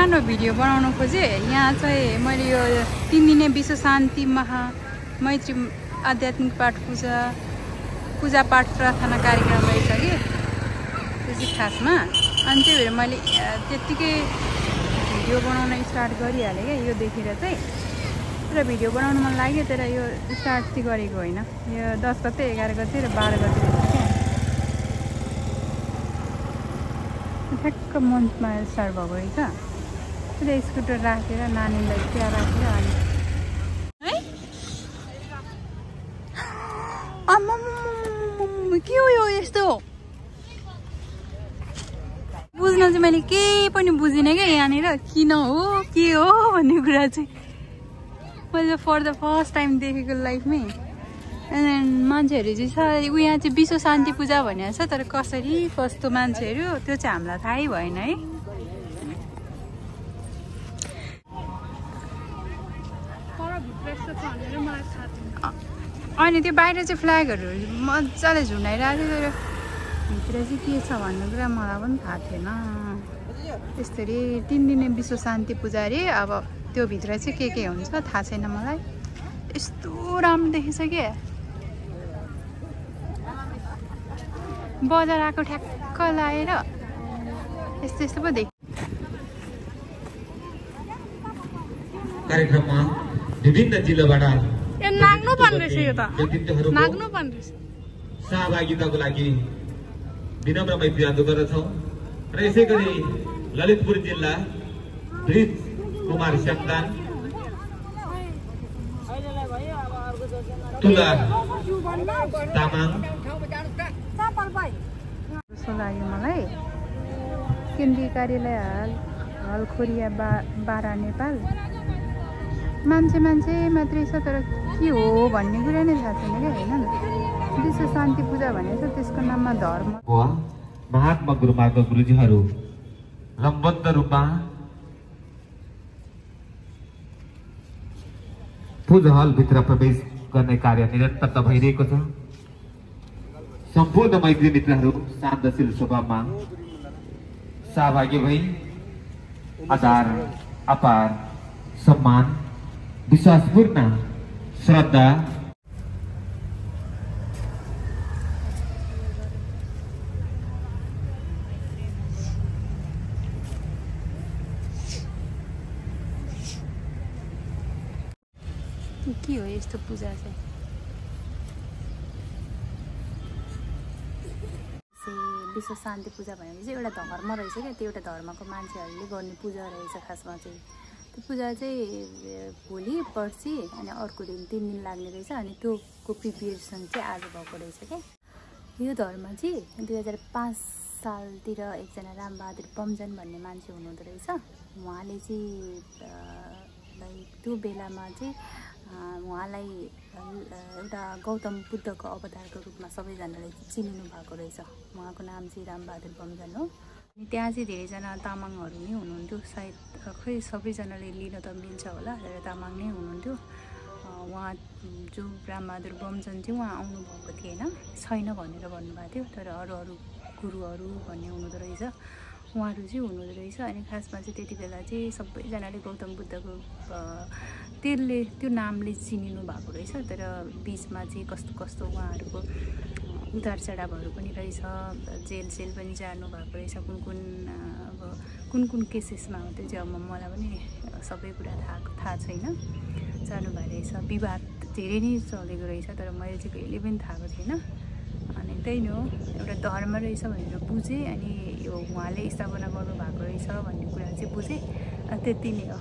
सानो भिडियो बनाउन खोजेँ। यहाँ चाहिँ मैले यो 3 दिने विश्व शान्ति मैत्री आध्यात्मिक पाठ पूजा पाठ प्रार्थना कार्यक्रम रहेछ कि त्यो चाहिँ खासमा। अनि त्यही भएर मैले त्यत्तिकै भिडियो बनाउन स्टार्ट गरिहालेँ क्या यो देखेर चाहिँ। तर भिडियो बनाउन मन लाग्यो, तर यो स्टार्ट चाहिँ गरेको होइन। यो 10 गते 11 गते र 12 गते क्या ठ्याक्क मन्थमा स्टार्ट भएको रहेछ। र स्कुटर राखेर नानीलाई त्यहाँ राखेर अनि है के हो यो यस्तो बुझ्न चाहिँ मैले केही पनि बुझिनँ क्या यहाँनिर किन हो के हो भन्ने कुरा चाहिँ मैले फर द फर्स्ट टाइम देखेको लाइफमै। अनि मान्छेहरू चाहिँ यहाँ चाहिँ विश्व शान्ति पूजा भनेको छ, तर कसरी कस्तो मान्छेहरू त्यो चाहिँ हामीलाई थाहै भएन है। अनि त्यो बाहिर चाहिँ फ्ल्यागहरू मजाले झुन्डाइरहेको थियो, तर भित्र चाहिँ के छ भन्ने कुरा मलाई पनि थाहा थिएन। त्यसरी 3 दिने विश्व शान्ति पूजा अरे। अब त्यो भित्र चाहिँ के हुन्छ थाहा छैन मलाई। यस्तो राम्रो देखेछ के बजार आएको ठ्याक्क लाएर यस्तो यस्तो पो देख। कार्यक्रममा विभिन्न जिल्लाबाट नाग्नु पर्ने रहेछ यो त नाग्नु पर्ने रहेछ। सहभागिताको लागि विनम्र मैत्री अनुरोध गर्दछौँ। र यसै गरी ललितपुर जिल्ला ब्रिज कुमार स्याम्दान तुला तामाङ जस्तो लाग्यो मलाई। केन्द्रीय कार्यालय हलखोरिया बारा नेपाल। मान्छे मात्रै छ, तर के हो भन्ने कुरा नै थाहा छैन क्या होइन। विश्व शान्ति पूजा भनेको छ, त्यसको नाममा धर्म महात्मा गुरुमार्ग गुरुजीहरू लम्बद्ध रूपमा पूजा हलभित्र प्रवेश गर्ने कार्य निरन्तरता भइरहेको छ। सम्पूर्ण मैत्री मित्रहरू शान्तशील स्वभावमा सहभागी भई आदर अपार सम्मान विश्वासपूर्ण श्रद्धा के हो यस्तो पूजा चाहिँ। विश्व शान्ति पूजा भनेको चाहिँ एउटा धर्म रहेछ क्या। त्यो एउटा धर्मको मान्छेहरूले गर्ने पूजा रहेछ खासमा चाहिँ। त्यो पूजा चाहिँ भोलि पर्सि अनि अर्को दिन 3 दिन लाग्ने रहेछ। अनि त्योको प्रिपेरेसन चाहिँ आज भएको रहेछ क्या। यो धर्म चाहिँ 2005 सालतिर एकजना रामबहादुर बमजन भन्ने मान्छे हुनुहुँदो रहेछ। उहाँले चाहिँ त्यो बेलामा चाहिँ उहाँलाई एउटा गौतम बुद्धको अवतारको रूपमा सबैजनाले चिनिनु भएको रहेछ। उहाँको नाम चाहिँ रामबहादुर बमजन हो। अनि त्यहाँ चाहिँ धेरैजना तामाङहरू नै हुनुहुन्थ्यो। सायद खै सबैजनाले लिन त मिल्छ होला, तर तामाङ नै हुनुहुन्थ्यो। उहाँ जो रामबहादुर बमजन चाहिँ उहाँ आउनुभएको छैन भनेर भन्नुभएको थियो, तर अरू गुरुहरू भन्ने हुनुहुँदो रहेछ। उहाँहरू चाहिँ हुनुहुँदो रहेछ। अनि खासमा चाहिँ त्यति बेला चाहिँ सबैजनाले गौतम बुद्धको त्यो नामले चिनिनु भएको रहेछ। तर बिचमा चाहिँ कस्तो उहाँहरूको उतार चढावहरू पनि रहेछ। जेल पनि जानु भएको रहेछ। कुन केसेसमा हो त्यो चाहिँ अब मलाई पनि सबै कुरा थाहा छैन। जानु भएको रहेछ। विवाद धेरै नै चलेको रहेछ, तर मैले चाहिँ कहिले पनि थाहा थिएन। अनि त्यही नै हो, एउटा धर्म रहेछ भनेर बुझेँ। अनि यो उहाँले स्थापना गर्नुभएको रहेछ भन्ने कुरा चाहिँ बुझेँ। त्यति नै हो।